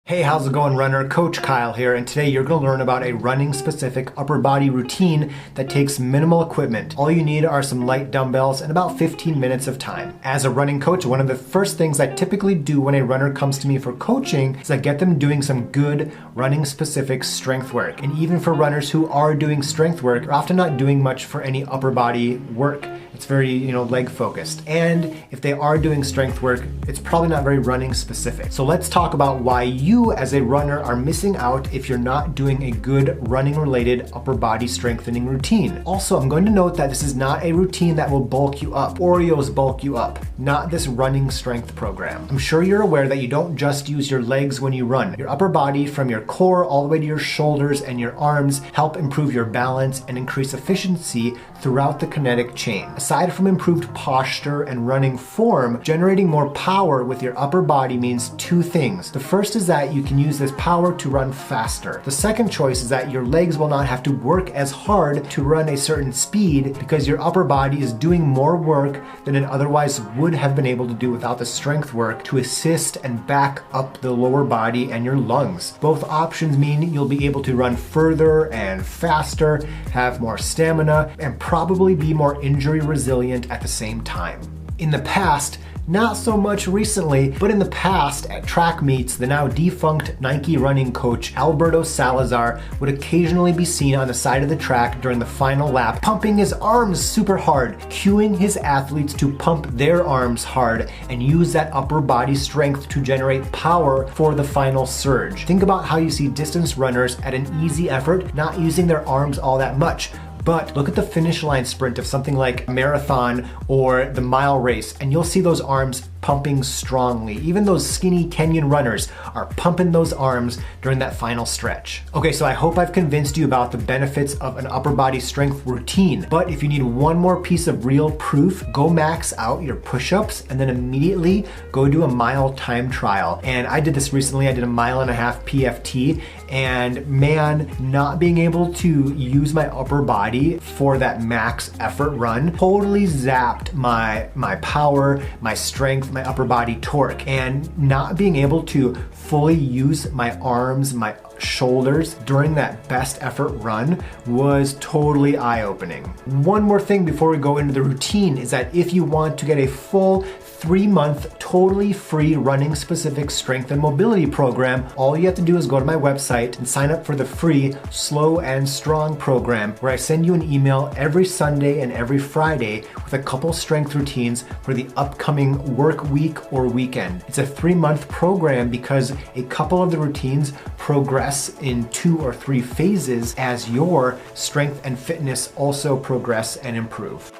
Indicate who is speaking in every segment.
Speaker 1: Hey, how's it going, runner? Coach Kyle here, and today you're going to learn about a running-specific upper body routine that takes minimal equipment. All you need are some light dumbbells and about 15 minutes of time. As a running coach, one of the first things I typically do when a runner comes to me for coaching is I get them doing some good running-specific strength work. And even for runners who are doing strength work, they're often not doing much for any upper body work. It's very, leg focused. And if they are doing strength work, it's probably not very running specific. So let's talk about why you as a runner are missing out if you're not doing a good running related upper body strengthening routine. Also, I'm going to note that this is not a routine that will bulk you up. Oreos bulk you up, not this running strength program. I'm sure you're aware that you don't just use your legs when you run. Your upper body from your core all the way to your shoulders and your arms help improve your balance and increase efficiency throughout the kinetic chain. Aside from improved posture and running form, generating more power with your upper body means two things. The first is that you can use this power to run faster. The second choice is that your legs will not have to work as hard to run a certain speed because your upper body is doing more work than it otherwise would have been able to do without the strength work to assist and back up the lower body and your lungs. Both options mean you'll be able to run further and faster, have more stamina, and probably be more injury resilient at the same time. In the past, not so much recently, but in the past at track meets, the now defunct Nike running coach Alberto Salazar would occasionally be seen on the side of the track during the final lap, pumping his arms super hard, cueing his athletes to pump their arms hard and use that upper body strength to generate power for the final surge. Think about how you see distance runners at an easy effort not using their arms all that much. But look at the finish line sprint of something like a marathon or the mile race, and you'll see those arms pumping strongly. Even those skinny Kenyan runners are pumping those arms during that final stretch. Okay, so I hope I've convinced you about the benefits of an upper body strength routine. But if you need one more piece of real proof, go max out your push-ups and then immediately go do a mile time trial. And I did this recently. I did a 1.5 mile PFT, and man, not being able to use my upper body for that max effort run totally zapped my power, my strength, my upper body torque. And not being able to fully use my arms, my shoulders during that best effort run was totally eye-opening. One more thing before we go into the routine is that if you want to get a full 3-month totally free running specific strength and mobility program, all you have to do is go to my website and sign up for the free Slow and Strong program, where I send you an email every Sunday and every Friday with a couple strength routines for the upcoming work week or weekend. It's a 3-month program because a couple of the routines progress in 2 or 3 phases as your strength and fitness also progress and improve.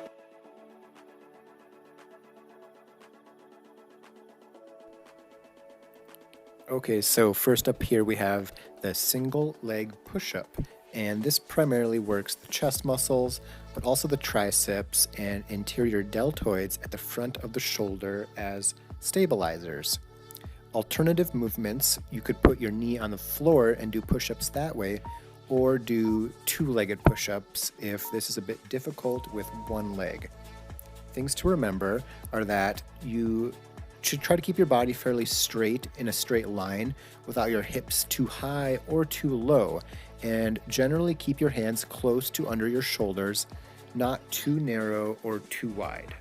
Speaker 2: Okay, so first up here we have the single leg push-up, and this primarily works the chest muscles, but also the triceps and anterior deltoids at the front of the shoulder as stabilizers. Alternative movements, you could put your knee on the floor and do push-ups that way, or do 2-legged push-ups if this is a bit difficult with one leg. Things to remember are that you should try to keep your body fairly straight in a straight line without your hips too high or too low, and generally keep your hands close to under your shoulders, not too narrow or too wide.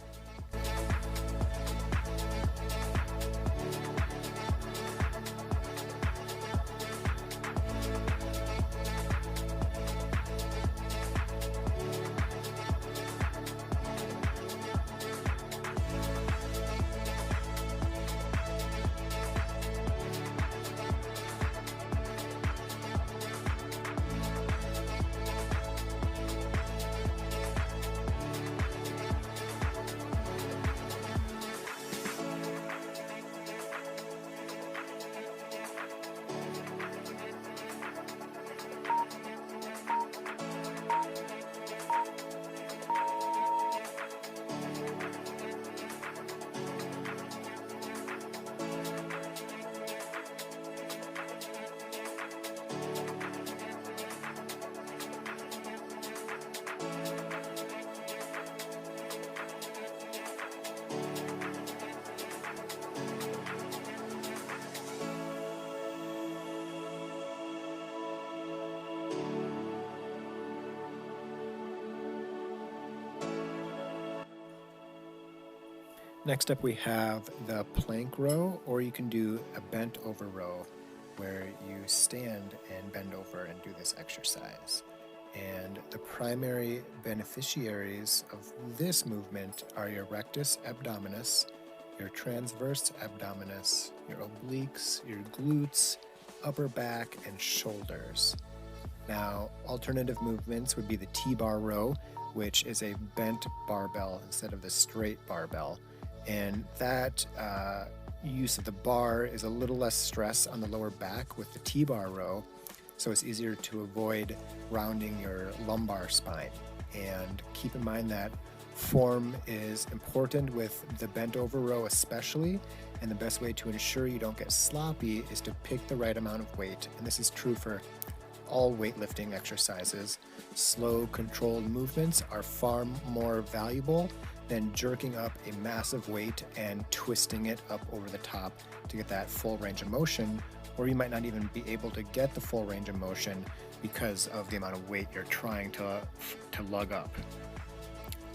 Speaker 2: Next up we have the plank row, or you can do a bent over row where you stand and bend over and do this exercise. And the primary beneficiaries of this movement are your rectus abdominis, your transverse abdominis, your obliques, your glutes, upper back, and shoulders. Now, alternative movements would be the T-bar row, which is a bent barbell instead of the straight barbell. And that use of the bar is a little less stress on the lower back with the T-bar row, so it's easier to avoid rounding your lumbar spine. And keep in mind that form is important with the bent over row especially, and the best way to ensure you don't get sloppy is to pick the right amount of weight, and this is true for all weightlifting exercises. Slow, controlled movements are far more valuable than jerking up a massive weight and twisting it up over the top to get that full range of motion, or you might not even be able to get the full range of motion because of the amount of weight you're trying to lug up.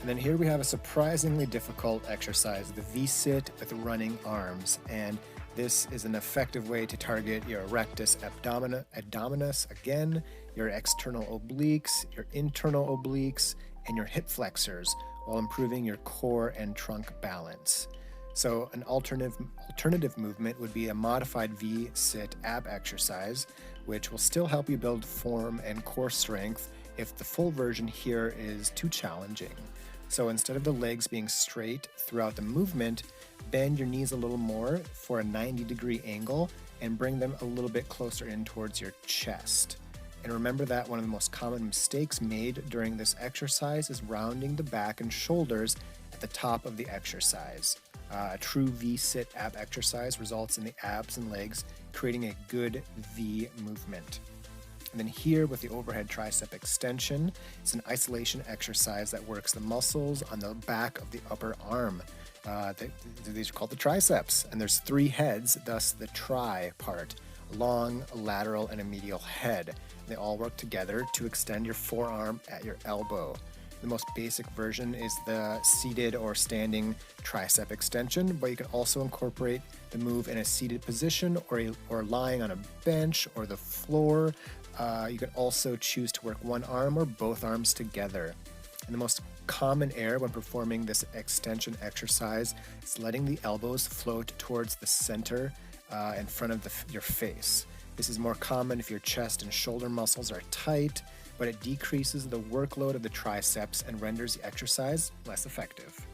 Speaker 2: And then here we have a surprisingly difficult exercise, the V-sit with running arms, and this is an effective way to target your rectus abdominis, again, your external obliques, your internal obliques, and your hip flexors, while improving your core and trunk balance. So an alternative movement would be a modified V-sit ab exercise, which will still help you build form and core strength if the full version here is too challenging. So instead of the legs being straight throughout the movement, bend your knees a little more for a 90-degree angle and bring them a little bit closer in towards your chest. And remember that one of the most common mistakes made during this exercise is rounding the back and shoulders at the top of the exercise. A true V-sit ab exercise results in the abs and legs creating a good V movement. And then here with the overhead tricep extension, it's an isolation exercise that works the muscles on the back of the upper arm. These are called the triceps, and there's 3 heads, thus the tri part, a long, a lateral, and a medial head. They all work together to extend your forearm at your elbow. The most basic version is the seated or standing tricep extension, but you can also incorporate the move in a seated position or lying on a bench or the floor. You can also choose to work one arm or both arms together. And the most common error when performing this extension exercise is letting the elbows float towards the center in front of your face. This is more common if your chest and shoulder muscles are tight, but it decreases the workload of the triceps and renders the exercise less effective.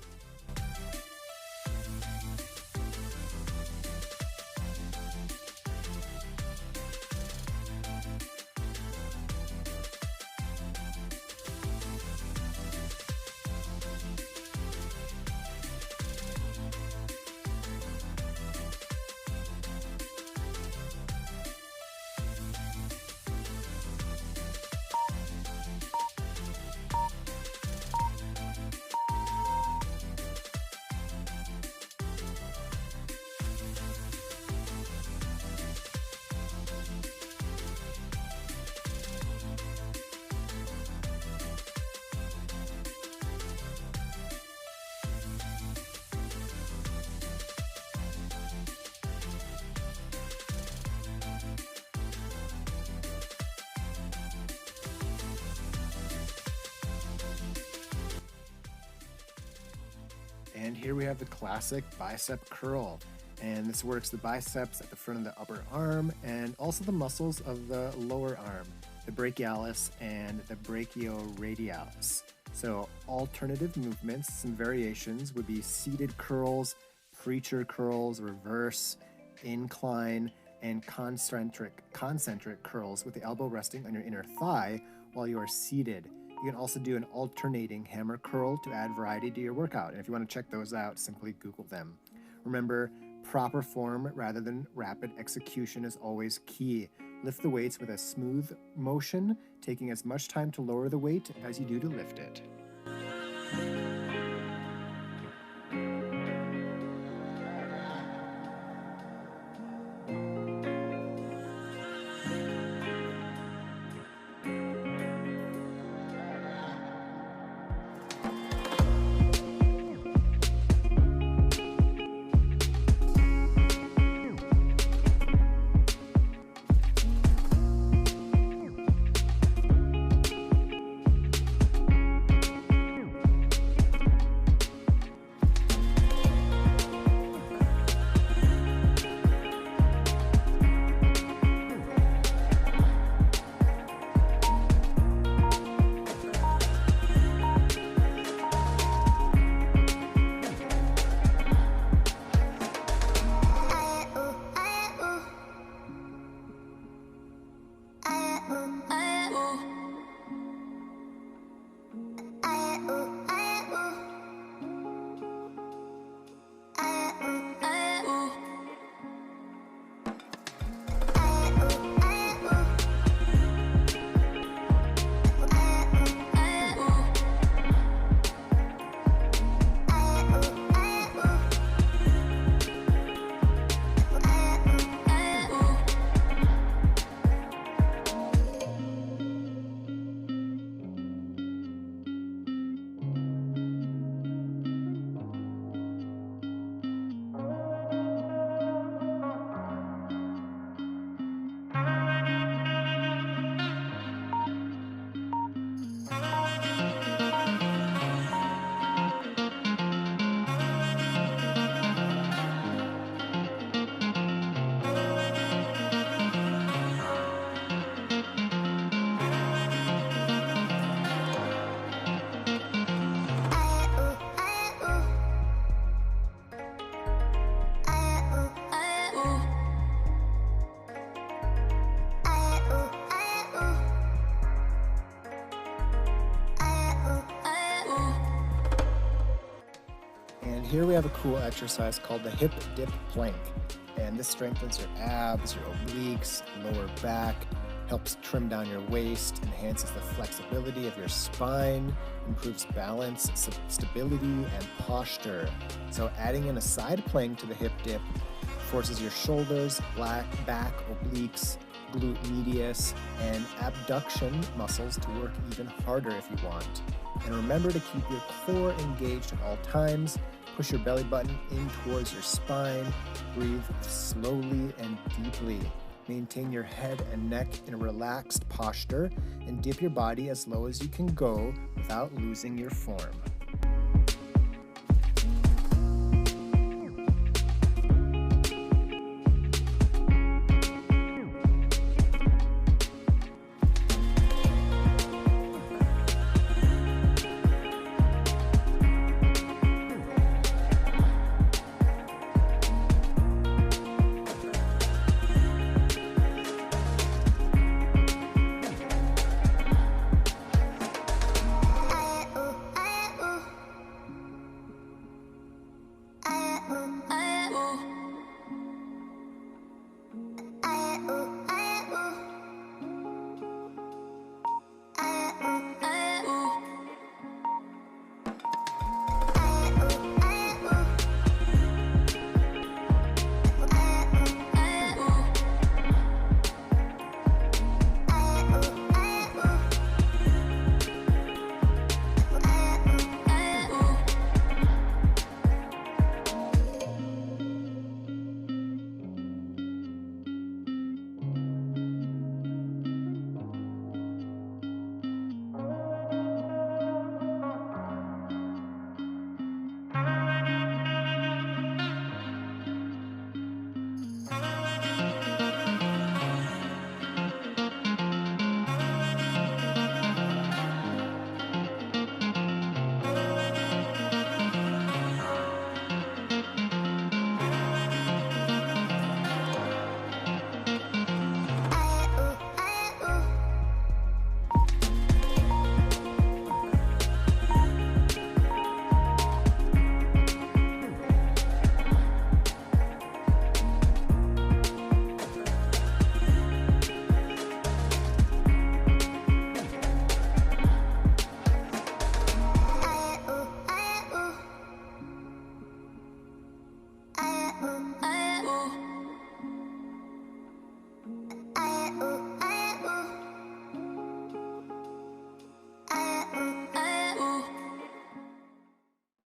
Speaker 2: And here we have the classic bicep curl. And this works the biceps at the front of the upper arm and also the muscles of the lower arm, the brachialis and the brachioradialis. So alternative movements, some variations would be seated curls, preacher curls, reverse, incline, and concentric curls with the elbow resting on your inner thigh while you are seated. You can also do an alternating hammer curl to add variety to your workout. And if you want to check those out, simply Google them. Remember, proper form rather than rapid execution is always key. Lift the weights with a smooth motion, taking as much time to lower the weight as you do to lift it. here we have a cool exercise called the hip dip plank. And this strengthens your abs, your obliques, lower back, helps trim down your waist, enhances the flexibility of your spine, improves balance, stability, and posture. So adding in a side plank to the hip dip forces your shoulders, back, obliques, glute medius, and abduction muscles to work even harder if you want. And remember to keep your core engaged at all times. Push your belly button in towards your spine. Breathe slowly and deeply. Maintain your head and neck in a relaxed posture and dip your body as low as you can go without losing your form.